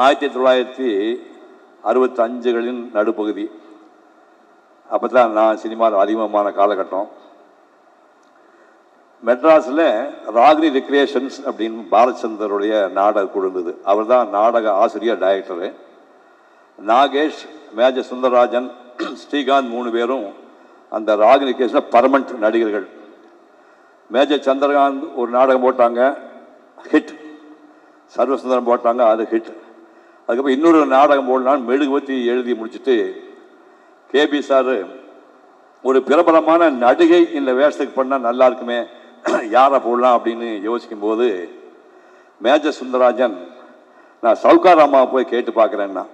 1965களின் நடுப்பகுதி. அப்போ தான் நான் சினிமாவில் அறிமுகமான காலகட்டம். மெட்ராஸில் ராகினி ரெக்ரியேஷன்ஸ் அப்படின்னு பாலச்சந்தருடைய நாடக குழு இருந்தது. அவர் தான் நாடக ஆசிரியர், டைரக்டரு. நாகேஷ், மேஜர் சுந்தரராஜன், ஸ்ரீகாந்த் 3 பேரும் அந்த ராகினி ரெக்ரியேஷனில் பர்மனண்ட் நடிகர்கள். மேஜர் சந்திரகாந்த் ஒரு நாடகம் போட்டாங்க, ஹிட். சர்வசுந்தரம் போட்டாங்க, அது ஹிட். அதுக்கப்புறம் இன்னொரு நாடகம் போடலான்னு மெழுகுவத்தி எழுதி முடிச்சுட்டு கேபி சார் ஒரு பிரபலமான நடிகை இந்த வேஷத்துக்கு பண்ணால் நல்லா இருக்குமே, யாரை போடலாம் அப்படின்னு யோசிக்கும் போது மேஜர் சுந்தரராஜன், நான் சவுகார் அம்மாவை போய் கேட்டு பார்க்குறேன்னா.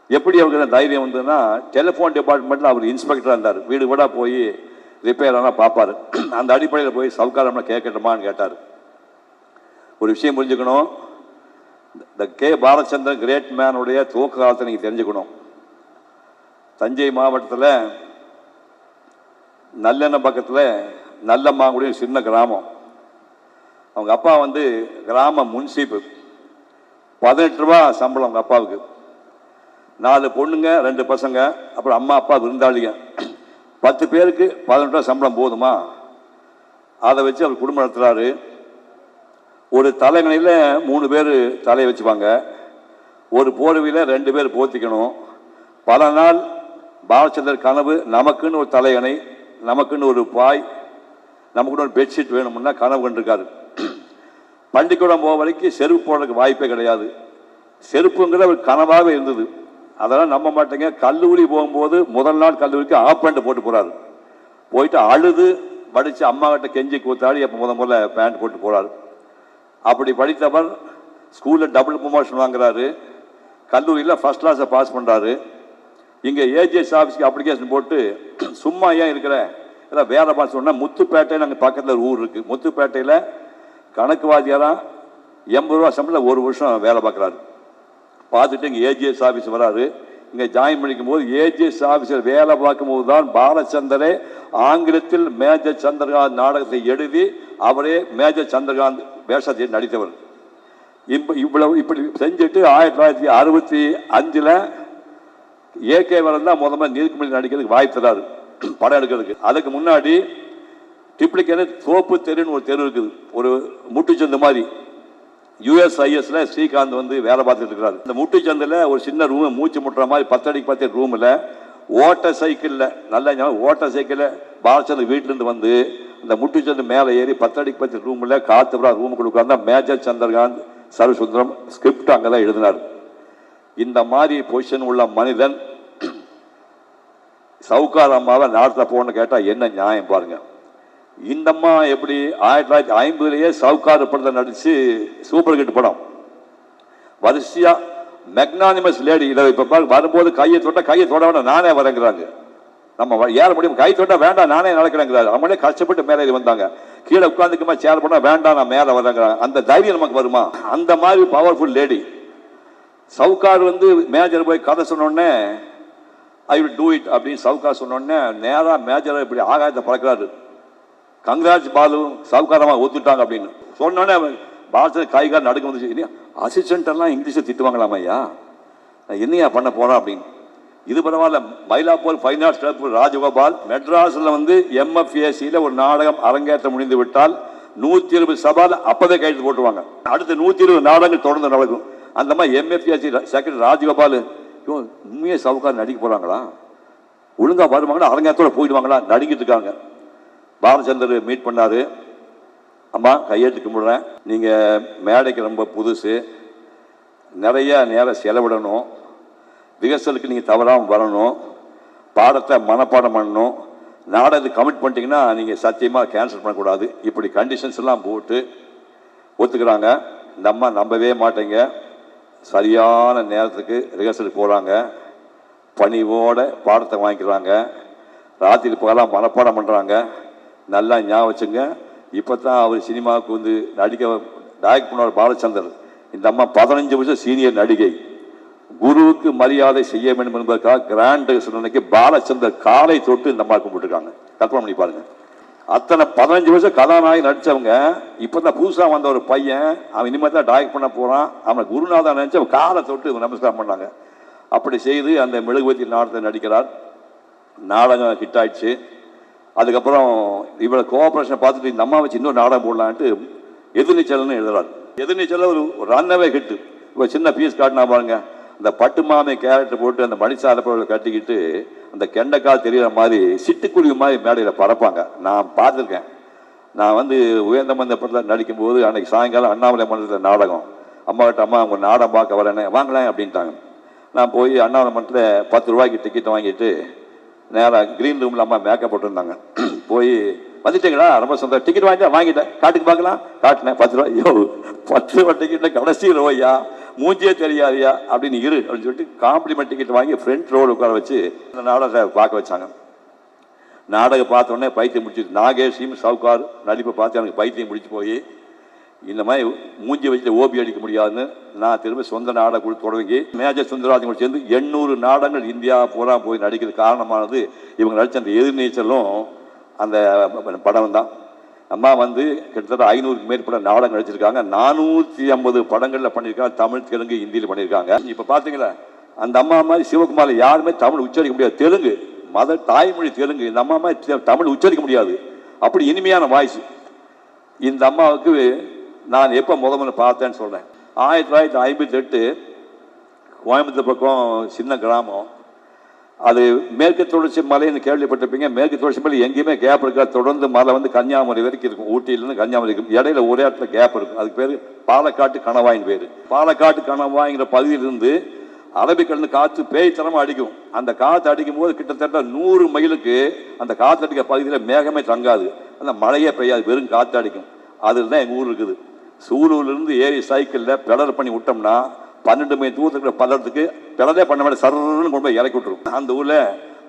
எப்படி அவருக்கு தைரியம் வந்ததுன்னா, டெலிஃபோன் டிபார்ட்மெண்ட்டில் அவர் இன்ஸ்பெக்டராக இருந்தார். வீடு வீடாக போய் ரிப்பேர் ஆனால் பார்ப்பார். அந்த அடிப்படையில் போய் சவுகார் அம்மா கேட்கட்டுமான்னு கேட்டார். ஒரு விஷயம் புரிஞ்சுக்கணும், இந்த கே பாலச்சந்திரன் கிரேட் மேனுடைய துவக்க காலத்தை நீங்கள் தெரிஞ்சுக்கணும். தஞ்சை மாவட்டத்தில் நல்லெண்ணெய் பக்கத்தில் நல்லம்மாங்குடி சின்ன கிராமம். அவங்க அப்பா வந்து கிராம முன்சீப்பு. 18 ரூபா சம்பளம் அவங்க அப்பாவுக்கு. 4 பொண்ணுங்க, 2 பசங்க, அப்புறம் அம்மா அப்பா விருந்தாளிங்க. 10 பேருக்கு 18 ரூபா சம்பளம் போதுமா? அதை வச்சு அவர் குடும்பம் நடத்துகிறாரு. ஒரு தலைகணையில் 3 பேர் தலையை வச்சுப்பாங்க. ஒரு போர்வையில் 2 பேர் போத்திக்கணும். பல நாள் பாலச்சந்தர் கனவு, நமக்குன்னு ஒரு தலையணை, நமக்குன்னு ஒரு பாய், நமக்குன்னு ஒரு பெட்ஷீட் வேணும்னா கனவு கண்டிருக்காரு. பள்ளிக்கூடம் போக வரைக்கும் செருப்பு போடுறதுக்கு வாய்ப்பே கிடையாது. செருப்புங்கிற ஒரு கனவாகவே இருந்தது. அதெல்லாம் நம்ப மாட்டேங்க. கல்லூரி போகும்போது முதல் நாள் கல்லூரிக்கு ஆஃப் பேண்ட் போட்டு போகிறாரு. போயிட்டு அழுது படித்து அம்மா கிட்ட கெஞ்சி கூத்தாடி அப்போ முதல்ல பேண்ட் போட்டு போகிறாரு. அப்படி படித்தவர் ஸ்கூலில் டபுள் ப்ரமோஷன் வாங்குறாரு. கல்லூரியில் ஃபர்ஸ்ட் கிளாஸை பாஸ் பண்ணுறாரு. இங்கே ஏஜிஎஸ் ஆஃபீஸ்க்கு அப்ளிகேஷன் போட்டு சும்மா ஏன் இருக்கிற இல்லை வேலை பார்த்து சொன்னால், முத்துப்பேட்டையில் அங்கே பக்கத்தில் ஒரு ஊர் இருக்குது. முத்துப்பேட்டையில் கணக்கு வாத்தியாராக 80 ரூபா சம்பளம் 1 வருஷம் வேலை பார்க்குறாரு. பார்த்துட்டு இங்கே ஏஜிஎஸ் ஆஃபீஸ் வராரு. இங்கே ஜாயின் பண்ணிக்கும் போது ஏஜிஎஸ் ஆஃபீஸில் வேலை பார்க்கும்போது தான் பாலச்சந்தரே ஆங்கிலத்தில் மேஜர் சந்திரகாந்த் நாடகத்தை எழுதி அவரே மேஜர் சந்திரகாந்த் வேஷத்தை நடித்தவர். இவ்வளவு இப்படி செஞ்சுட்டு 1965 ஏகே வரன் தான் முதல்ல நீதிமன்ற நடிக்கிறதுக்கு வாய்ப்பு தராரு, படம் எடுக்கிறதுக்கு. அதுக்கு முன்னாடி டிப்ளிகேட் தோப்பு தெருன்னு ஒரு தெரு இருக்குது, ஒரு முட்டுச்சந்து மாதிரி. USISல ஸ்ரீகாந்த் வந்து வேலை பார்த்துட்டு இருக்கிறாரு. இந்த முட்டுச்சந்தில் ஒரு சின்ன ரூம், மூச்சு முட்டுற மாதிரி 10 அடிக்கு 10 ரூமில் ஓட்டர் சைக்கிளில், நல்ல ஓட்டர் சைக்கிளில் பாலச்சந்தர் வீட்டிலேருந்து வந்து இந்த முட்டுச்சந்து மேலே ஏறி 10 அடிக்கு 10 ரூமில் காத்துபுரா ரூமுக்கு உட்கார்ந்தா மேஜர் சந்திரகாந்த் சர்வசுந்தரம் ஸ்கிரிப்ட் அங்கே தான் எழுதினார். இந்த மாதிரி பொசிஷன் உள்ள மனிதன் சவுகார் அம்மாவை நாட்டில் போகணும்னு கேட்டால் என்ன நியாயம் பாருங்க. இந்த அம்மா எப்படி 1950லேயே சவுகார் படத்தை நடிச்சு சூப்பர் ஹிட் படம். வரிசையா மெக்னானிமஸ் லேடி இதை இப்போ வரும்போது கையை தொட வேண்டாம், நானே வரேங்கிறாங்க. நம்ம ஏற முடியும், கை தொட்டா வேண்டாம் நானே நடக்கிறேங்கிறாரு. அவங்களே கஷ்டப்பட்டு மேலே வந்தாங்க. கீழே உட்காந்துக்குமா சேர் பண்ணா வேண்டாம் நான் மேலே வரேங்கிறாங்க. அந்த தைரியம் நமக்கு வருமா? அந்த மாதிரி பவர்ஃபுல் லேடி. சவுகார் வந்து மேஜர் போய் கதை சொன்னோடனே ஐ வில் டூ இட் அப்படின்னு சவுகார் சொன்னோடனே நேராக மேஜரை இப்படி ஆகாயத்தை பறக்கிறாரு. கங்க்ராட்ஸ் பாலு, சவுகாரமா ஒத்துட்டாங்க அப்படின்னு சொன்னோடனே பாலச்சந்தர் கைகார் நடுக்க வந்துச்சு. அசிஸ்டன்ட் எல்லாம் இங்கிலீஷை திட்டுவாங்களாம், ஐயா நான் என்னையா பண்ண போறேன் அப்படின்னு. இது பரவாயில்ல. Mylapore fine arts club Rajagopal மெட்ராஸில் வந்து MFACயில் ஒரு நாடகம் அரங்கேற்ற முடிந்து விட்டால் 120 சபால் அப்பவே கைது போட்டுருவாங்க. அடுத்து 120 நாடகங்கள் தொடர்ந்து நடக்கும். அந்த மாதிரி MFAC செக்ரட்டரி ராஜகோபால், உண்மையே சவுகார் நடிக்க போறாங்களா, ஒழுங்கா வருவாங்களா, அரங்கேற்றோட போயிடுவாங்களா, நடிக்கிட்டு இருக்காங்க. பாலச்சந்தர் மீட் பண்ணாரு. அம்மா கையெழுத்து கும்பிடுறேன், நீங்க மேடைக்கு ரொம்ப புதுசு, நிறைய நேரம் செலவிடணும், ரிஹர்சலுக்கு நீங்க தவறாமல் வரணும், பாடத்தை மனப்பாடம் பண்ணணும், நாடகத்துக்கு கமிட் பண்ணிட்டீங்கன்னா நீங்க சத்தியமா கேன்சல் பண்ணக்கூடாது. இப்படி கண்டிஷன்ஸ் எல்லாம் போட்டு ஒத்துக்கிறாங்க. இந்த அம்மா நம்பவே மாட்டேங்க. சரியான நேரத்துக்கு ரிஹர்சலுக்கு போகிறாங்க. பணிவோட பாடத்தை வாங்கிக்கிறாங்க. ராத்திரி பகலாம் மனப்பாடம் பண்ணுறாங்க. நல்லா ஞாபகம் வச்சுங்க, இப்போ தான் அவர் சினிமாவுக்கு வந்து டைரக்ட் பண்ணவர் பாலச்சந்தர். இந்த அம்மா 15 வருஷம் சீனியர் நடிகை. குருவுக்கு மரியாதை செய்ய வேண்டும் என்பதற்காக கிராண்ட் சொன்னக்கு பாலச்சந்தர் காலை தொட்டு இந்த அம்மா கும்பிட்டுருக்காங்க. கற்பனை பண்ணி பாருங்க. அத்தனை 15 வருஷம் கதாநாயகி நடிச்சவங்க இப்பதான் புதுசா வந்த ஒரு பையன், அவன் இனிமேல் தான் டைரக்ட் பண்ண போறான், அவன் குருநாதன் நினைச்சு அவன் காலை தொட்டு நமஸ்காரம் பண்ணாங்க. அப்படி செய்து அந்த மெழுகுவர்த்தி நாடகத்தை நடிக்கிறார். நாடகம் ஹிட் ஆயிடுச்சு. அதுக்கப்புறம் இவளை கோஆபரேஷன் பார்த்துட்டு இந்த அம்மா வச்சு இன்னொரு நாடகம் போடலான்ட்டு எதிர்நீச்சல்னு எழுதுறாரு. எதிர்நீச்சல் ஒரு ரன்னவே ஹிட்டு. இப்போ சின்ன பீஸ் காட்டினா பாருங்க, அந்த பட்டு மாமை கேரக்டர் போட்டு அந்த மணிசாரப்பை கட்டிக்கிட்டு அந்த கெண்டைக்கால் தெரிகிற மாதிரி சிட்டுக்குருவி மாதிரி மேடையில் பறப்பாங்க. நான் பார்த்துருக்கேன். நான் வந்து உயர்ந்த மந்த படத்தில் நடிக்கும்போது அன்னைக்கு சாயங்காலம் அண்ணாமலை மன்றத்தில் நாடகம். அம்மா கிட்ட, அம்மா அவங்க நாடகம் பார்க்க வரேன்னு வாங்கலாம் அப்படின்ட்டாங்க. நான் போய் அண்ணாமலை மன்றத்தில் 10 ரூபாய்க்கு டிக்கெட் வாங்கிட்டு நேராக க்ரீன் ரூமில் அம்மா மேக்கப் போட்டுருந்தாங்க. போய் வந்துட்டீங்களா, ரொம்ப சொந்தம், டிக்கெட் வாங்கிட்டேன், காட்டுக்கு பார்க்கலாம், காட்டினேன். 10 ரூபாய். ஐயோ 10 ரூபாய் டிக்கெட்டில் கடைசி ரூபாயா, மூஞ்சியே தெரியாதியா அப்படின்னு இரு அப்படின்னு சொல்லிட்டு காம்ப்ளிமெண்ட் டிக்கெட் வாங்கி ஃப்ரண்ட் ரோடு உட்கார வச்சு அந்த நாடகத்தை பார்க்க வச்சாங்க. நாடகம் பார்த்தோடனே பைத்தியம் முடிச்சு, நாகேஷையும் சவுகார் நடிப்பை பார்த்து எனக்கு பைத்தியம் முடிச்சு போய் இந்த மாதிரி மூஞ்சி வச்சுட்டு ஓபி அடிக்க முடியாதுன்னு நான் திரும்ப சொந்த நாடகம் கொடுத்து தொடங்கி மேஜர் சுந்தரராஜன் கூட சேர்ந்து 800 நாடகங்கள் இந்தியா பூரா போய் நடிக்கிறது காரணமானது இவங்க நடித்த அந்த எதிர்நீச்சலும் அந்த படம் தான். அம்மா வந்து கிட்டத்தட்ட 500க்கு மேற்பட்ட நாடகம் நடிச்சிருக்காங்க. 450 படங்களில் பண்ணியிருக்காங்க. தமிழ், தெலுங்கு, ஹிந்தியில் பண்ணியிருக்காங்க. இப்போ பார்த்தீங்களா, அந்த அம்மா மாதிரி சிவகுமார் யாருமே தமிழ் உச்சரிக்க முடியாது. தெலுங்கு மதர் தாய்மொழி தெலுங்கு. இந்த அம்மா மாதிரி தமிழ் உச்சரிக்க முடியாது. அப்படி இனிமையான வாய்ஸ். இந்த அம்மாவுக்கு நான் எப்போ முதல்ல பார்த்தேன்னு சொல்கிறேன். 1958 கோயம்புத்தூர் பக்கம் சின்ன கிராமம். அது மேற்கு தொடர்ச்சி மலைன்னு கேள்விப்பட்டிருப்பீங்க. மேற்கு தொடர்ச்சி மலை எங்கேயுமே கேப் இருக்கா, தொடர்ந்து மலை வந்து கன்னியாகுமரி வரைக்கும் இருக்கும். ஊட்டியிலேருந்து கன்னியாகுமரி இருக்கும். இடையில ஒரே இடத்துல கேப் இருக்கும். அதுக்கு பேர் பாலக்காட்டு கணவாயின் பேர். பாலக்காட்டு கணவாய்ங்கிற பகுதியிலிருந்து அரபிக்கடலிருந்து காற்று பேய்த்தனமாக அடிக்கும். அந்த காற்று அடிக்கும் போது கிட்டத்தட்ட 100 மைலுக்கு அந்த காற்று அடிக்கிற பகுதியில் மேகமே தங்காது, அந்த மழையே பெய்யாது, வெறும் காற்று அடிக்கும். அதில் தான் எங்கள் ஊர் இருக்குது. சூலூர்லேருந்து ஏறி சைக்கிளில் பெடல் பண்ணி விட்டோம்னா 12 மைல் தூரத்துக்கு பல்லடத்துக்கு பெடலே பண்ண மாதிரி சர்ன்னு கொண்டு போய் இறக்கி விட்டுரும். அந்த ஊரில்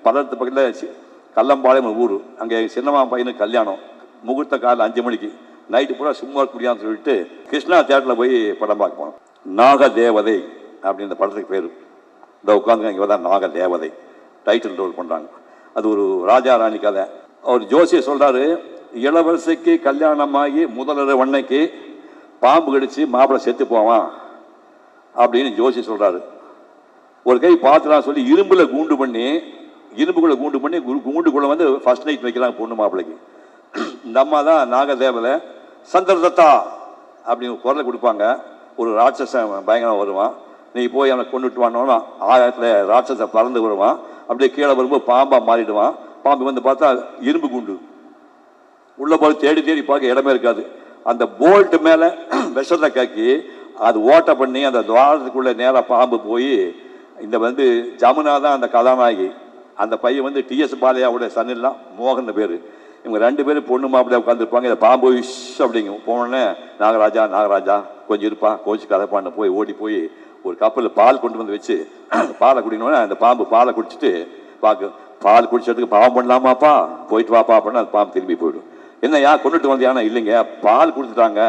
பல்லடத்து பக்கத்தில் கல்லம்பாளையம் ஊர். அங்கே சின்னம்மா பையனுக்கு கல்யாணம். முகூர்த்த காலையில் 5 மணிக்கு. நைட்டு பூரா சும்மா குடியான்னு சொல்லிட்டு கிருஷ்ணா தியேட்டரில் போய் படம் பார்க்க போனோம். நாகதேவதை அப்படின்ற படத்துக்கு பேர். இந்த உட்காந்து இங்கே தான் நாகதேவதை டைட்டில் ரோல் பண்ணுறாங்க. அது ஒரு ராஜா ராணி கதை. அவர் ஜோசியை சொல்கிறாரு, இளவரசிக்கு கல்யாணமாகி முதலர் வண்ணைக்கு பாம்பு கடிச்சு மாப்பிள்ளை செத்து போவான் அப்படின்னு ஜோசி சொல்றாரு. ஒரு கை பாத்திரம் சொல்லி இரும்புக்குள்ள கூண்டு பண்ணி கூண்டுக்குள்ள வந்து ஃபர்ஸ்ட் நைட் வைக்கிறாங்க பொண்ணு மாப்பிள்ளைக்கு. இந்த அம்மா தான் நாகதேவலை. சந்திரதத்தா அப்படின்னு குரலை கொடுப்பாங்க. ஒரு ராட்சசன் பயங்கரம் வருவான். நீ போய் அவனை கொண்டுட்டு வானோன்னா ஆயிரத்தில் ராட்சசன் பறந்து வருவான். அப்படியே கீழே வரும்போது பாம்பா மாறிடுவான். பாம்பு வந்து பார்த்தா இரும்பு கூண்டு. உள்ள போய் தேடி பார்க்க இடமே இருக்காது. அந்த போல்ட் மேல விஷத்தை காக்கி அது ஓட்ட பண்ணி அந்த துவாரத்துக்குள்ள நேராக பாம்பு போய் இந்த வந்து ஜமுனா தான் அந்த கதாநாயகி. அந்த பையன் வந்து டிஎஸ் பாலையாவுடைய சன்னிலாம் மோகன் பேர். இவங்க 2 பேரும் பொண்ணு மாப்பிள்ளைய உட்காந்துருப்பாங்க. இந்த பாம்பு விஷ் அப்படிங்க போனோடனே நாகராஜா கொஞ்சம் இருப்பா, கோச்சு கதைப்பான்னு போய் ஓடி போய் ஒரு கப்பலில் பால் கொண்டு வந்து வச்சு பாலை குடிக்கணும்னா அந்த பாம்பு பாலை குடிச்சிட்டு பால் குடிச்சதுக்கு பாவம் பண்ணலாமாப்பா, போயிட்டு வாப்பா அப்படின்னா அந்த பாம்பு திரும்பி போயிடும். என்ன யா கொண்டுட்டு வந்தியானா, இல்லைங்க பால் கொடுத்துட்டாங்க,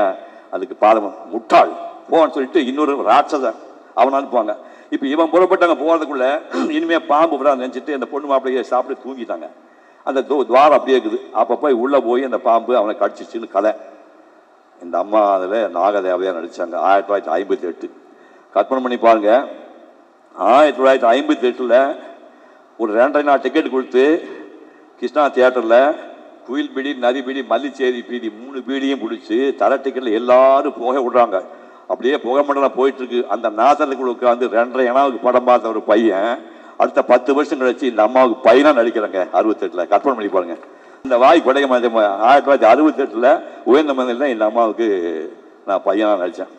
அதுக்கு பாலம் முட்டாள் போன்னு சொல்லிட்டு இன்னொரு ராட்சசன் அவனை அனுப்புவாங்க. இப்போ இவன் புறப்பட்டாங்க போகிறதுக்குள்ள இனிமே பாம்பு விட நினச்சிட்டு அந்த பொண்ணு மாப்பிள்ளையை சாப்பிட்டு தூங்கிட்டாங்க. அந்த துவாரம் அப்படியே இருக்குது. அப்போ போய் உள்ளே போய் அந்த பாம்பு அவனை கடிச்சிச்சுன்னு கதை. இந்த அம்மா அதில் நாகதேவதையாக நடித்தாங்க. 1958 கற்பனை பண்ணி பாருங்க. 1958 ஒரு 2.5 நாள் டிக்கெட் கொடுத்து கிருஷ்ணா தியேட்டரில் குயில் பீடி, நதி பீடி, மல்லிச்சேரி பீடி 3 பீடியும் பிடிச்சி தர டிக்கெட்டில் எல்லாரும் புகை விடுறாங்க. அப்படியே புகை மண்டலம் போயிட்டு இருக்கு. அந்த நாசலுக்குள்ள உட்காந்து 2.5 அணாவுக்கு படம் பார்த்த ஒரு பையன் அடுத்த 10 வருஷம் கழிச்சு இந்த அம்மாவுக்கு பையனா நடிக்கிறாங்க. 68 கற்பனை பண்ணி பாருங்க. இந்த வாய் படைக்க மாதிரி 1968 உயர்ந்த மந்திரில் இந்த அம்மாவுக்கு நான் பையனா நடித்தேன்.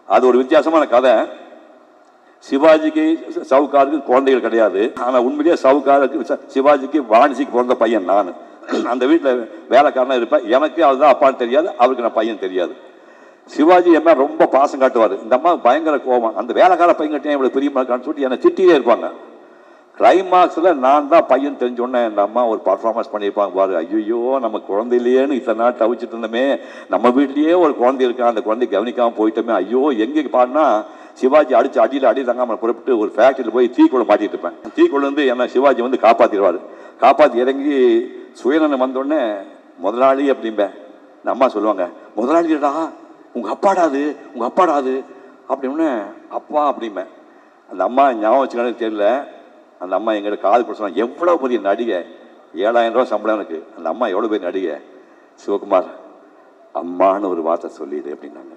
அது ஒரு வித்தியாசமான கதை. சிவாஜிக்கு சவுகாருக்கு குழந்தைகள் கிடையாது. ஆனால் உண்மையிலேயே சவுகாருக்கு சிவாஜிக்கு வாணிசிக்கு பிறந்த பையன் நான். அந்த வீட்டில் வேலைக்காரனாக இருப்பேன். எனக்கு அதுதான் அப்பான்னு தெரியாது, அவருக்கு நான் பையன் தெரியாது. சிவாஜி என் மேலே ரொம்ப பாசம் காட்டுவார். இந்த அம்மா பயங்கர கோபம். அந்த வேலைக்கார பையன் கட்டியா இவ்வளோ பிரியமாக இருக்கான்னு சொல்லிட்டு என்னை திட்டியே இருப்பாங்க. கிளைமாக்ஸில் நான் தான் பையன் தெரிஞ்சோன்னே இந்த அம்மா ஒரு பர்ஃபார்மன்ஸ் பண்ணியிருப்பாங்க பாரு. ஐயோ நம்ம குழந்தையிலேன்னு இத்தனை நாள் தவிச்சிட்டு இருந்தோமே, நம்ம வீட்லேயே ஒரு குழந்தை இருக்கா, அந்த குழந்தை கவனிக்காமல் போயிட்டோமே, ஐயோ எங்கே பாடினா சிவாஜி அடியில் அடி தங்காமல் புறப்பட்டு ஒரு ஃபேக்ட்ரியில் போய் தீக்குள்ள மாட்டிட்டு இருப்பேன். தீக்குள்ள வந்து என்ன சிவாஜி வந்து காப்பாற்றிடுவார். காப்பாற்றி இறங்கி சுயநலம் வந்தோடனே முதலாளி அப்படிம்பேன். இந்த அம்மா சொல்லுவாங்க, முதலாளிடா உங்கள் அப்பாடாது, உங்கள் அப்பாடாது அப்படின்னு. அப்பா அப்படிம்பேன். அந்த அம்மா ஞாபகம் வச்சுக்கணும் தெரியல. அந்த அம்மா எங்கிட்ட காது கொடுத்தாங்க, எவ்வளோ பெரிய நடிகை, 7,000 ரூபா சம்பளம் எனக்கு. அந்த அம்மா எவ்வளோ பெரிய நடிகை, சிவகுமார் அம்மானு ஒரு வார்த்தை சொல்லிடு அப்படின்னாங்க.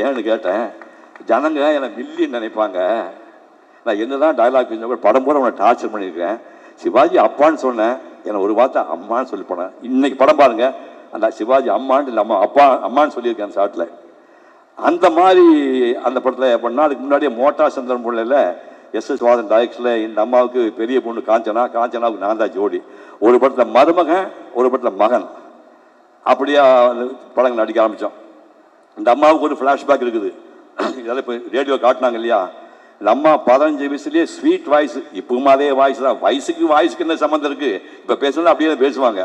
ஏன்னு கேட்டேன். ஜனங்க என்னை மில்லின்னு நினைப்பாங்க. நான் என்னதான் டயலாக் பேசினா கூட படம் போட அவனை டார்ச்சர் பண்ணியிருக்கேன். சிவாஜி அப்பான்னு சொன்னேன், என்னை ஒரு வார்த்தை அம்மான்னு சொல்லி போனேன். இன்னைக்கு படம் பாருங்க, அந்த சிவாஜி அம்மான்னு இல்லை, அம்மா அப்பா அம்மான்னு சொல்லியிருக்கேன் அந்த ஷாட்டில். அந்த மாதிரி அந்த படத்தில் எப்படின்னா, அதுக்கு முன்னாடியே மோட்டார் சந்திரன் பிள்ளையில் எஸ்.எஸ். வாதன் டைரக்ஷனில் இந்த அம்மாவுக்கு பெரிய பொண்ணு காஞ்சனாவுக்கு நான் தான் ஜோடி. ஒரு படத்தில் மருமகன், ஒரு படத்தில் மகன், அப்படியா படங்கள் நடிக்க ஆரம்பித்தோம். இந்த அம்மாவுக்கு ஒரு ஃப்ளாஷ்பேக் இருக்குது. இதெல்லாம் இப்போ ரேடியோ காட்டினாங்க இல்லையா, இந்த அம்மா 15 வயசுலேயே ஸ்வீட் வாய்ஸ். இப்பவும் அதே வாய்ஸ் தான். வாய்ஸுக்கு என்ன சம்மந்தம் இருக்குது? இப்போ பேசலாம் அப்படியே பேசுவாங்க.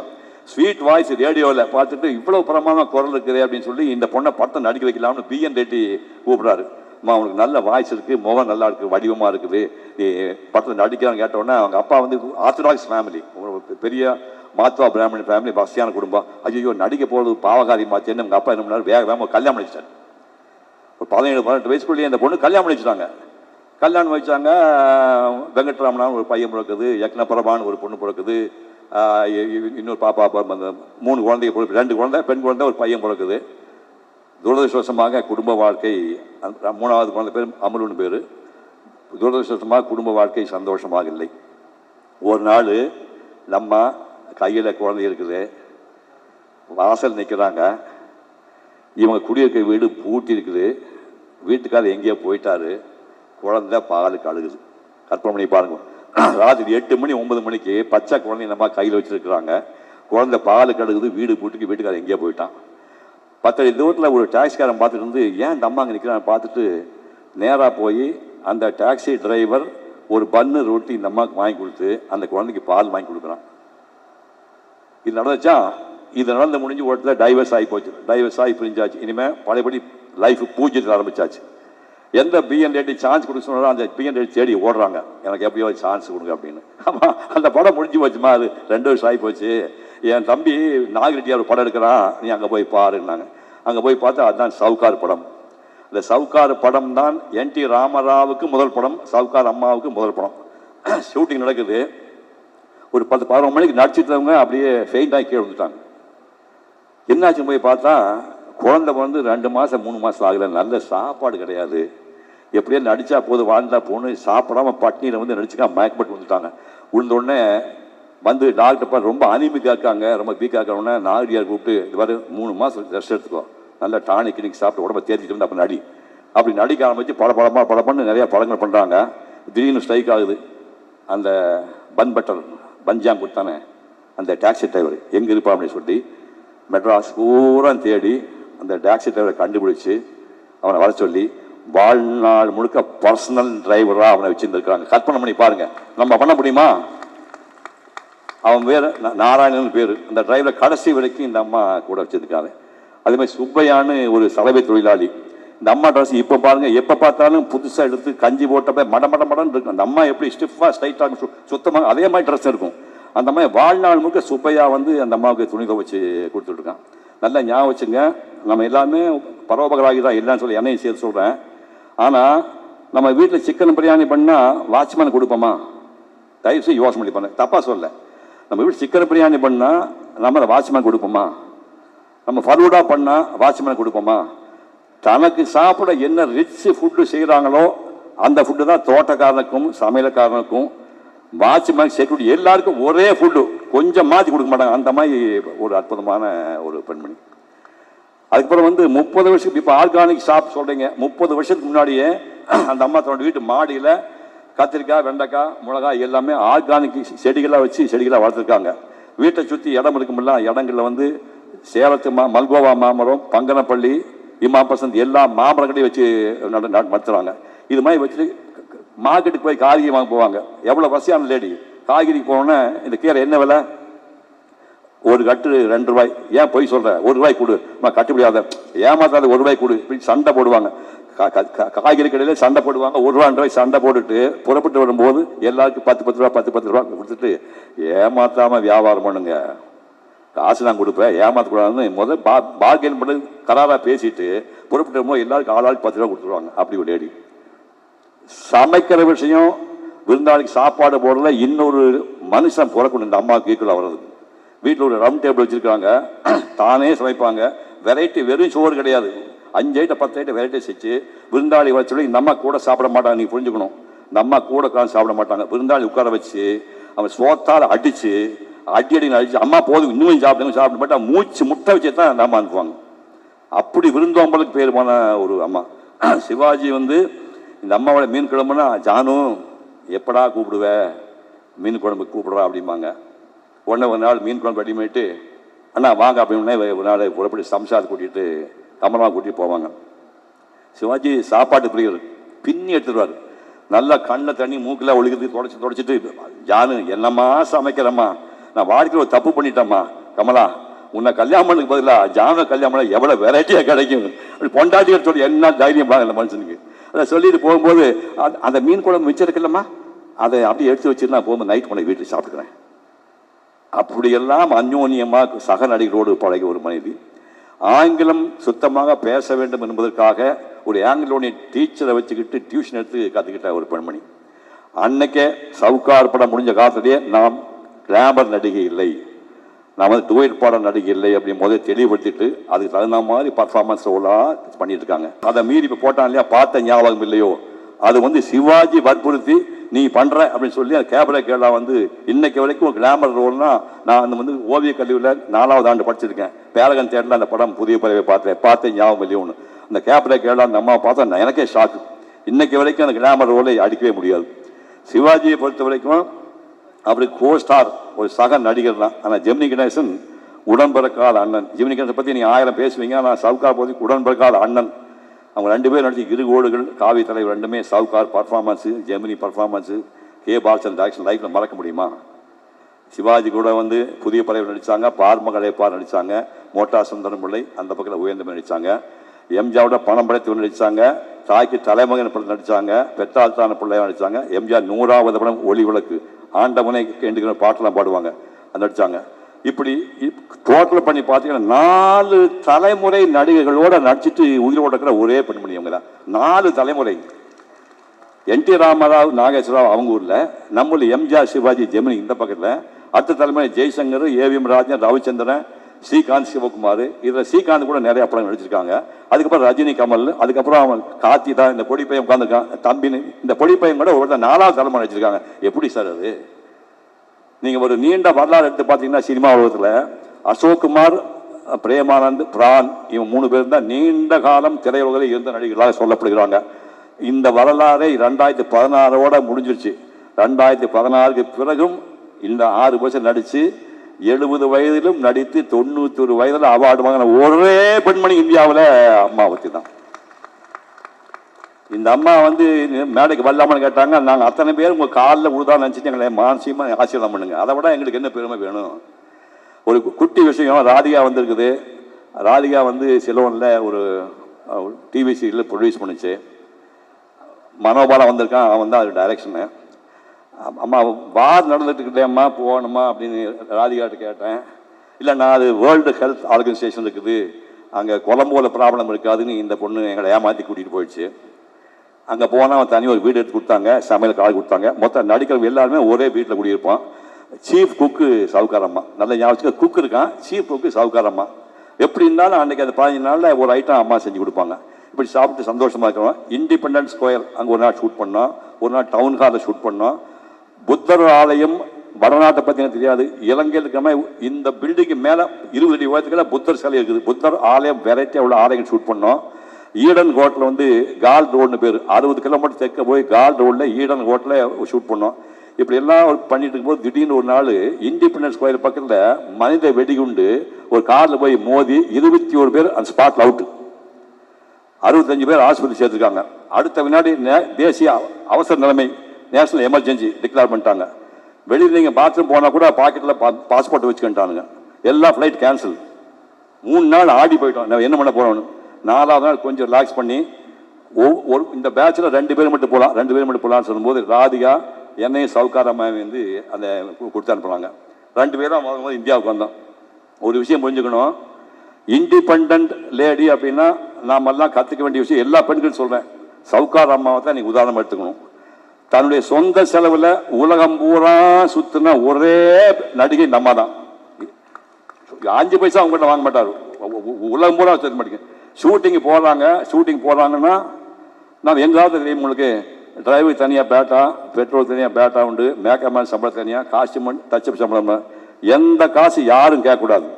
ஸ்வீட் வாய்ஸ் ரேடியோவில் பார்த்துட்டு இவ்வளோ பிரமாதமாக குரல் இருக்குது அப்படின்னு சொல்லி இந்த பொண்ணை படத்தை நடிக்க வைக்கலாம்னு B.N. ரெட்டி கூப்பிட்றாரு. அம்மா உனக்கு நல்ல வாய்ஸ் இருக்குது, முகம் நல்லா இருக்குது, வடிவமாக இருக்குது, நீ படத்தில் நடிக்கிறான்னு கேட்டோடனே அவங்க அப்பா வந்து ஆர்த்தடாக்ஸ் ஃபேமிலி, பெரிய மாத்வா பிராமணி ஃபேமிலி, வசதியான குடும்பம். ஐயோ நடிக்க போகிறது பாவகாரியமாச்சேன்னு அவங்க அப்பா என்ன பண்ணார், வேகமாக கல்யாணம் பண்ணிச்சிட்டாரு. ஒரு 17-18 வயசுக்குள்ளேயே அந்த பொண்ணு கல்யாணம் பண்ணிச்சுட்டாங்க. கல்யாணம் வச்சாங்க. வெங்கட்ராமனான்னு ஒரு பையன் பிறக்குது, யக்னபரபான்னு ஒரு பொண்ணு பிறக்குது, இன்னொரு பாப்பா 3 குழந்தைங்க பிறகு, 2 குழந்தை, பெண் குழந்தை, ஒரு பையன் பிறக்குது. துரதிருஷ்டவசமாக குடும்ப வாழ்க்கை, 3வது குழந்தை பேர் அமலுன்னு பேர். துரதிருஷ்டவசமாக குடும்ப வாழ்க்கை சந்தோஷமாக இல்லை. ஒரு நாள் நம்ம கையில் குழந்தை இருக்குது, வாசல் நிற்கிறாங்க. இவங்க குடியிருக்க வீடு பூட்டி இருக்குது. வீட்டுக்காரர் எங்கேயோ போயிட்டாரு. குழந்தை பாலுக்கு அழுகுது. கற்பனை பண்ணி பாருங்க. ராத்திரி 8 மணி 9 மணிக்கு பச்சை குழந்தை நம்ம கையில் வச்சுருக்குறாங்க. குழந்தை பாலுக்கு அழுகுது. வீடு பூட்டிக்கு வீட்டுக்காரர் எங்கேயோ போயிட்டான். 10 அடி தூரத்தில் ஒரு டாக்ஸிக்காரன் பார்த்துட்டு இருந்து, ஏன் இந்த அம்மா அங்கே நிற்கிறான்னு பார்த்துட்டு நேராக போய் அந்த டாக்ஸி டிரைவர் ஒரு பன்னு ரொட்டி இந்த அம்மாவுக்கு வாங்கி கொடுத்து அந்த குழந்தைக்கு பால் வாங்கி கொடுக்குறான். இது நடந்துச்சா? இது நடந்து முடிஞ்சு ஓட்டத்தில் டைவர்ஸ் ஆகி போச்சு. டைவர்ஸ் ஆகி பிரிஞ்சாச்சு. இனிமேல் பழையபடி லைஃப் பூஜ்ஜியத்தில் ஆரம்பிச்சாச்சு. எந்த B.N. ரெட்டி சான்ஸ் கொடுக்க சொன்னாலும் அந்த B.N. ரெட்டி தேடி ஓடுறாங்க, எனக்கு எப்படியோ சான்ஸ் கொடுங்க அப்படின்னு. ஆமாம், அந்த படம் முடிஞ்சு போச்சுமா. அது 2 வருஷம் ஆகி போச்சு. என் தம்பி நாகரெட்டியார் ஒரு படம் எடுக்கிறான், நீ அங்கே போய் பாருன்னாங்க. அங்கே போய் பார்த்தா அதுதான் சவுக்கார் படம். இந்த சவுக்கார் படம் தான் NT ராமராவுக்கு முதல் படம், சவுக்கார் அம்மாவுக்கு முதல் படம். ஷூட்டிங் நடக்குது. ஒரு 10-11 மணிக்கு நடிச்சிட்டவங்க அப்படியே ஃபெயிண்ட் ஆகி கீழே வந்துட்டாங்க. என்னாச்சுன்னு போய் பார்த்தா குழந்தை வந்து 2 மாதம் 3 மாதம் ஆகலை. நல்ல சாப்பாடு கிடையாது. எப்படியே நடித்தா போது வாழ்ந்தா போன்னு சாப்பிடாம பட்னியில் வந்து நடிச்சுக்கா மயக்கப்பட்டு வந்துட்டாங்க. உடனே வந்து டாக்டர் ரொம்ப அனிமிக்காக இருக்காங்க, ரொம்ப வீக்காக இருக்கிறவொடனே நாகரியார் கூப்பிட்டு, இது வரை 3 மாதம் ரெஸ்ட் எடுத்துக்கோ, நல்லா டானிக் கிணிக்கு சாப்பிட்டு உடம்பை தேர்த்திட்டு வந்து அப்போ நடி. அப்படி நடிக்க ஆரம்பிச்சு படப்படன்னு நிறையா படங்கள் பண்ணுறாங்க. திடீர்னு ஸ்ட்ரைக் ஆகுது. அந்த பஞ்சாம் கொடுத்தானே அந்த டாக்ஸி டிரைவர் எங்கே இருப்பா அப்படின்னு சொல்லி மெட்ராஸ் பூரா தேடி அந்த டாக்ஸி டிரைவரை கண்டுபிடிச்சி அவனை வர சொல்லி வாழ்நாள் முழுக்க பர்சனல் டிரைவராக அவனை வச்சுருந்துருக்காங்க. கற்பனை பண்ணி பாருங்க, நம்ம பண்ண முடியுமா? அவன் பேர் நாராயணன் பேர். அந்த டிரைவரை கடைசி வரைக்கும் இந்த அம்மா கூட வச்சிருக்காங்க. அதே மாதிரி சுப்பையான்னு ஒரு சலவை தொழிலாளி. இந்த அம்மா ட்ரெஸ் இப்போ பாருங்க, எப்போ பார்த்தாலும் புதுசாக எடுத்து கஞ்சி போட்டப்ப மடன்னு இருக்கும். அந்த அம்மா எப்படி ஸ்டிஃபாக ஸ்ட்ரைட்டாக சுத்தமாக அதே மாதிரி ட்ரெஸ் இருக்கும். அந்த மாதிரி வாழ்நாள் முழுக்க சுப்பையா வந்து அந்த அம்மாவுக்கு துணி துவைச்சு கொடுத்துட்ருக்கான். நல்லா ஞாபகம் வச்சுங்க, நம்ம எல்லாமே பரோபகராகி தான் இல்லைன்னு சொல்லி என்னையும் சேர்த்து சொல்கிறேன். ஆனால் நம்ம வீட்டில் சிக்கன் பிரியாணி பண்ணால் வாட்ச்மேன் கொடுப்போமா? தயவுசெய்து யோசனை பண்ணி பண்ண, தப்பாக சொல்ல. நம்ம வீட்டில் சிக்கன் பிரியாணி பண்ணால் நம்ம வாட்ச்மேன் கொடுப்போமா? நம்ம ஃபலூடா பண்ணால் வாட்ச்மேன் கொடுப்போமா? தனக்கு சாப்பிட என்ன ரிச் ஃபுட்டு செய்கிறாங்களோ அந்த ஃபுட்டு தான் தோட்டக்காரனுக்கும் சமையல்காரனுக்கும் வாட்ச்மேன் செக்யூரிட்டி எல்லாருக்கும் ஒரே ஃபுட்டு, கொஞ்சம் மாற்றி கொடுக்க மாட்டாங்க. அந்த மாதிரி ஒரு அற்புதமான ஒரு பெண்மணி. அதுக்கப்புறம் வந்து 30 வருஷத்துக்கு இப்போ ஆர்கானிக் ஷாப் சொல்கிறீங்க. 30 வருஷத்துக்கு முன்னாடியே அந்த அம்மா தன்னோட வீட்டு மாடியில் கத்திரிக்காய், வெண்டைக்காய், மிளகாய் எல்லாமே ஆர்கானிக் செடிகளாக வச்சு செடிகளாக வளர்த்துருக்காங்க. வீட்டை சுற்றி இடம் இருக்குமில்ல, இடங்களில் வந்து சேலத்து மல்கோவா மாமரம், பங்கனப்பள்ளி, இமாப்பசந்த் எல்லா மாமரங்களையும் வச்சு நடத்துகிறாங்க. இது மாதிரி வச்சுட்டு மார்க்கெட்டுக்கு போய் காய்கறி வாங்க போவாங்க. எவ்வளோ வசதியான லேடி. காய்கறிக்கு போனோன்னே இந்த கீரை என்ன விலை? ஒரு கட்டு 2 ரூபாய். ஏன் போய் சொல்கிறேன்? 1 ரூபாய் கொடு, கட்டுப்படியாத, ஏமாத்தாத 1 ரூபாய் கொடு, இப்படி சண்டை போடுவாங்க. காய்கறி கடையில் சண்டை போடுவாங்க. 1 ரூபாய் சண்டை போட்டுட்டு புறப்பட்டு வரும்போது எல்லாருக்கும் 10 ரூபா 10 ரூபா கொடுத்துட்டு ஏமாத்தாமல் வியாபாரம் பண்ணுங்க. காசு நான் கொடுப்பேன், ஏமாற்றக்கூடாதுன்னு முதல் பார்கெயின் பண்ணி கராராக பேசிட்டு புறப்பட்டு போது எல்லாருக்கும் ஆளாளுக்கு 10 ரூபா கொடுத்துருவாங்க. அப்படி ஒரு லேடி. சமைக்கிற விஷயம், விருந்தாளிக்கு சாப்பாடு போடல, இன்னொரு மனுஷன் பிறக்கணும் இந்த அம்மாவுக்கு ஈக்குவலாக வர்றது. வீட்டில் ஒரு ரவுண்ட் டேபிள் வச்சுருக்காங்க, தானே சமைப்பாங்க. வெரைட்டி வெறும் சோறு கிடையாது, 5 ஐட்டம் 10 ஐட்டம் வெரைட்டி செஞ்சு விருந்தாளி வச்சு இந்த அம்மா கூட சாப்பிட மாட்டாங்க. நீங்கள் புரிஞ்சுக்கணும், இந்த அம்மா கூட உட்காந்து சாப்பிட மாட்டாங்க. விருந்தாளி உட்கார வச்சு அவன் சோத்தால் அடித்து அடிச்சு அம்மா போதும் இன்னும் சாப்பிட மாட்டா, மூச்சு முட்டை வச்சு தான் அந்த அம்மா அனுப்புவாங்க. அப்படி விருந்தோம்பலுக்கு பேர் போன ஒரு அம்மா. சிவாஜி வந்து இந்த அம்மாவோட மீன் குழம்புனா, ஜானு எப்படா கூப்பிடுவ, மீன் குழம்பு கூப்பிடுறா அப்படிம்பாங்க. உடனே ஒரு நாள் மீன் குழம்பு ரெடி பண்ணிட்டு, அண்ணா வாங்க அப்படின்னே ஒரு நாள் புறப்படி சம்சாரத்தை கூட்டிகிட்டு கமலமாக கூட்டிகிட்டு போவாங்க. சிவாஜி சாப்பாட்டு பிரியர், பின்னி எடுத்துடுவார். நல்லா கண்ணை தண்ணி மூக்கில் ஒழுகிறது தொடச்சிட்டு, ஜானு என்னம்மா சமைக்கிறம்மா, நான் வாழ்க்கையில் ஒரு தப்பு பண்ணிட்டேம்மா, கமலா உன்னை கல்யாணம் பண்ணுக்கு பதிலாக ஜானு கல்யாணம் எவ்வளோ வெரைட்டியாக கிடைக்கும் அப்படி பொண்டாட்டிகள் சொல்லி என்ன தைரியம் அந்த மனுஷனுக்கு. அதை சொல்லிட்டு போகும்போது அந்த மீன் குழம்பு மிச்சம் இருக்குல்லம்மா, அதை அப்படியே எடுத்து வச்சுட்டு நான் போகும்போது நைட் கொண்டு வீட்டில் சாப்பிட்டுக்கிறேன். அப்படியெல்லாம் அந்யோன்யமாக சக நடிகரோடு பழகிய ஒரு மனைவி. ஆங்கிலம் சுத்தமாக பேச வேண்டும் என்பதற்காக ஒரு ஆங்கிலோனிய டீச்சரை வச்சுக்கிட்டு டியூஷன் எடுத்து கற்றுக்கிட்ட ஒரு பெண்மணி. அன்னைக்கே சவுக்கார் படம் முடிஞ்ச காலத்திலேயே நாம் கிளாமர் நடிகை இல்லை, நான் வந்து டுவைட் பாடம் நடிகை இல்லை அப்படின்னு முதல்ல தெளிவுபடுத்திட்டு அதுக்கு தகுந்த மாதிரி பர்ஃபார்மன்ஸ் பண்ணிட்டு இருக்காங்க. அதை மீறி இப்போ போட்டான் இல்லையா, பார்த்த ஞாபகம் இல்லையோ, அது வந்து சிவாஜி வற்புறுத்தி நீ பண்ற அப்படின்னு சொல்லி அந்த கேபரே கேரளா வந்து இன்னைக்கு வரைக்கும் கிளாமர் ரோல்னா, நான் வந்து ஓவிய கல்லூரியில் 4வது ஆண்டு படிச்சிருக்கேன். பேரகன் தேட்டரில் அந்த படம் புதிய பறவை பார்த்தேன் ஞாபகம் இல்லையோன்னு. அந்த கேபரே கேரளா அந்த அம்மா பார்த்தா எனக்கே ஷாக்கு. இன்னைக்கு வரைக்கும் அந்த கிளாமர் ரோலை அடிக்கவே முடியாது. சிவாஜியை பொறுத்த வரைக்கும் அப்படி கோஸ்டார் ஒரு சக நடிகர் தான். ஆனால் ஜெமினி கணேசன் உடன்பிறக்காத அண்ணன். ஜெமினி கணேசன் பற்றி நீங்கள் 1000 பேசுவீங்க, ஆனால் சவுக்கார் போது உடன்பிறக்காத அண்ணன். அவங்க 2 பேரும் நடிச்சு 2 கோடுகள், காவி தலைவர் 2மே. Sowcar performance, Gemini performance, K Balachandran direction லைஃப்பில் மறக்க முடியுமா? சிவாஜி கூட வந்து புதிய பறவை நடித்தாங்க, பார்மகளைப்பார் நடித்தாங்க, மோட்டார் சுந்தரம் பிள்ளை அந்த பக்கத்தில் உயர்ந்தமே நடித்தாங்க. எம்ஜிஆரோட பணம் படைத்து நடித்தாங்க, தாய்க்கு தலைமகன் படம் நடித்தாங்க, பெற்றால்தான பிள்ளையாக நடித்தாங்க. எம்ஜிஆர் 100வது படம் ஒளி விளக்கு, ஆண்டவனை கேண்டுக்கிற பாட்டெல்லாம் பாடுவாங்க, நடித்தாங்க. இப்படி டோட்டல் பண்ணி பார்த்தீங்கன்னா 4 தலைமுறை நடிகர்களோட நடிச்சுட்டு உயிரோட இருக்கிற ஒரே பெண்மணி அவங்க தான். 4 தலைமுறை. என்டி ராமராவ், நாகேஸ்வரராவ் அவங்க ஊரில், நம்மள எம்ஜிஆர், சிவாஜி, ஜெமினி இந்த பக்கத்தில். அடுத்த தலைமுறை ஜெய்சங்கர், ஏவிஎம் ராஜன், ரவிச்சந்திரன், ஸ்ரீகாந்த், சிவகுமார். இதில் ஸ்ரீகாந்த் கூட நிறைய படம் நடிச்சிருக்காங்க. அதுக்கப்புறம் ரஜினி, கமல், அதுக்கப்புறம் அவன் கார்த்தி தான் இந்த பொடி பையன் உட்காந்துருக்கான் தம்பின்னு. இந்த பொடி பையன் கூட ஒரு 4வது தலைமுறை நடிச்சிருக்காங்க. எப்படி சார் அது? நீங்கள் ஒரு நீண்ட வரலாறு எடுத்து பார்த்தீங்கன்னா சினிமா உலகத்தில் அசோக்குமார், பிரேமானந்த், பிரான் இவங்க 3 பேர் தான் நீண்ட காலம் திரையுலகில் இருந்த நடிகர்களாக சொல்லப்படுகிறாங்க. இந்த வரலாறை 2016ஓட முடிஞ்சிருச்சு. 2016க்கு பிறகும் இந்த 6 வருஷம் நடித்து 70 வயதிலும் நடித்து 91 வயதில் அவார்டு வாங்கின ஒரே பெண்மணி இந்தியாவில் அம்மாவதி தான். இந்த அம்மா வந்து மேடைக்கு வரலாமான்னு கேட்டாங்க. நாங்கள் அத்தனை பேர் உங்கள் காலில் உழுதான் நினச்சிட்டு எங்களை மானசீகமாக ஆசீர்வாதம் பண்ணுங்க. அதை விட எங்களுக்கு என்ன பெருமை வேணும்? ஒரு குட்டி விஷயம், ராதிகா வந்திருக்குது. ராதிகா வந்து சிலோனில் ஒரு டிவி சீரியலில் ப்ரொடியூஸ் பண்ணிச்சு. மனோபாலம் வந்திருக்கான், அவன் தான் அது டைரக்ஷனு. அம்மா வார் நடந்துட்டுக்கிட்டே அம்மா போகணுமா அப்படின்னு ராதிகாட்ட கேட்டேன். இல்லை நான் அது வேர்ல்டு ஹெல்த் ஆர்கனைசேஷன் இருக்குது, அங்கே கொலம்போவில் ப்ராப்ளம் இருக்காதுன்னு இந்த பொண்ணு எங்களை ஏமாற்றி கூட்டிகிட்டு போயிடுச்சு. அங்கே போனால் அவன் தனி ஒரு வீடு எடுத்து கொடுத்தாங்க, சமையல் கால் கொடுத்தாங்க. மொத்தம் நடிக்கிறவங்க எல்லாருமே ஒரே வீட்டில் குடியிருப்பான். சீஃப் குக்கு சவுக்காரம்மா, நல்ல ஞாபகம், குக்கு இருக்கான், சீஃப் குக்கு சவுக்காரம்மா. எப்படி இருந்தாலும் அன்றைக்கி அந்த 15 நாளில் ஒரு ஐட்டம் அம்மா செஞ்சு கொடுப்பாங்க. இப்படி சாப்பிட்டு சந்தோஷமாக இருக்கிறோம். இண்டிபெண்டன்ஸ் ஸ்கொயர் அங்கே ஒரு நாள் ஷூட் பண்ணோம், ஒரு நாள் டவுன் ஹாலில் ஷூட் பண்ணோம். புத்தர் ஆலயம் வடநாட்டை பற்றி எனக்கு தெரியாது, இலங்கையில் இருக்கிற இந்த பில்டிங்கு மேலே 20 அடி உயரத்துக்குள்ள புத்தர் சிலை இருக்குது. புத்தர் ஆலயம் வெரைட்டியாக உள்ள ஆலயங்கள் ஷூட் பண்ணோம். ஈடன் ஹோட்டலில் வந்து கால் ரோடுன்னு பேர், 60 கிலோமீட்டர் தெற்க போய் கால் ரோடில் ஈடன் ஹோட்டலில் ஷூட் பண்ணோம். இப்படி எல்லாம் பண்ணிட்டு இருக்கும்போது திடீர்னு ஒரு நாள் இண்டிபெண்டன்ஸ் ஸ்கொயர் பக்கத்தில் மனித வெடிகுண்டு ஒரு காரில் போய் மோதி 21 பேர் அந்த ஸ்பாட்டில் அவுட்டு, 65 பேர் ஆஸ்பத்திரி சேர்த்துருக்காங்க. அடுத்த வினாடி தேசிய அவசர நிலைமை, நேஷனல் எமர்ஜென்சி டிக்ளேர் பண்ணிட்டாங்க. வெளியில் நீங்கள் பாத்ரூம் போனால் கூட பாக்கெட்டில் பாஸ்போர்ட் வச்சுக்கிட்டானுங்க. எல்லா ஃப்ளைட் கேன்சல். 3 நாள் ஆடி போயிட்டோம், நான் என்ன பண்ண போகிறோன்னு. 4வது நாள் கொஞ்சம் ரிலாக்ஸ் பண்ணி இந்த பேட்சில் 2 பேர் மட்டும் போகலாம், 2 பேர் மட்டும் போகலான்னு சொல்லும்போது ராதிகா என்னையும் சவுக்காரம்மா வந்து அந்த கொடுத்து அனுப்புனாங்க. 2 பேரும் இந்தியாவுக்கு வந்தோம். ஒரு விஷயம் புரிஞ்சுக்கணும், இண்டிபெண்ட் லேடி அப்படின்னா நாமெல்லாம் கற்றுக்க வேண்டிய விஷயம், எல்லா பெண்களும் சொல்கிறேன், சவுகார் அம்மாவை தான் நீங்கள் உதாரணம் எடுத்துக்கணும். தன்னுடைய சொந்த செலவில் உலகம் பூரா சுற்றின ஒரே நடிகை நம்ம தான். 5 பைசா அவங்ககிட்ட வாங்க மாட்டார், உலகம் பூரா சுற்ற மாட்டேங்க. ஷூட்டிங் போகிறாங்கன்னா நான் எங்காவது தெரியும் உங்களுக்கு, டிரைவர் தனியாக பேட்டா, பெட்ரோல் தனியாக பேட்டா உண்டு, மேக்கப் மேன் சம்பளம் தனியாக, காஸ்டியூம் டச்சப் சம்பளம், எந்த காசு யாரும் கேட்கக்கூடாது,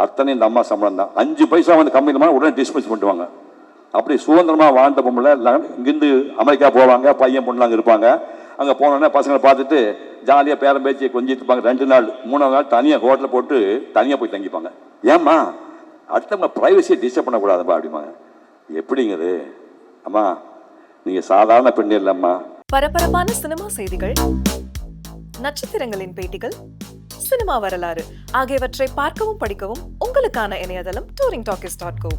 அத்தனை இந்த அம்மா சம்பளம் தான். 5 பைசா வந்து கம்மி உடனே டிஸ்மிஸ் பண்ணுவாங்க. அப்படி சுதந்திரமாக வாழ்ந்த பொம்பளை இங்கிருந்து அமெரிக்கா போவாங்க, பையன் பொண்ணு அங்கே இருப்பாங்க. அங்கே போனோடனே பசங்களை பார்த்துட்டு ஜாலியாக பேரம் பேச்சு கொஞ்சிட்டு இருப்பாங்க. 2 நாள் 3ஆவது நாள் தனியாக ஹோட்டலில் போட்டு தனியாக போய் தங்கிப்பாங்க. ஏம்மா அடுத்தவங்க ப்ரைவசியை டிஸ்டர்ப் பண்ணக்கூடாதுப்பா அப்படிம்பாங்க. எப்படிங்கிறது அம்மா, நீங்கள் சாதாரண பெண் இல்லைம்மா. பரபரப்பான சினிமா செய்திகள், நட்சத்திரங்களின் பேட்டிகள், சினிமா வரலாறு ஆகியவற்றை பார்க்கவும் படிக்கவும் உங்களுக்கான இணையதளம் touringtalkies.co.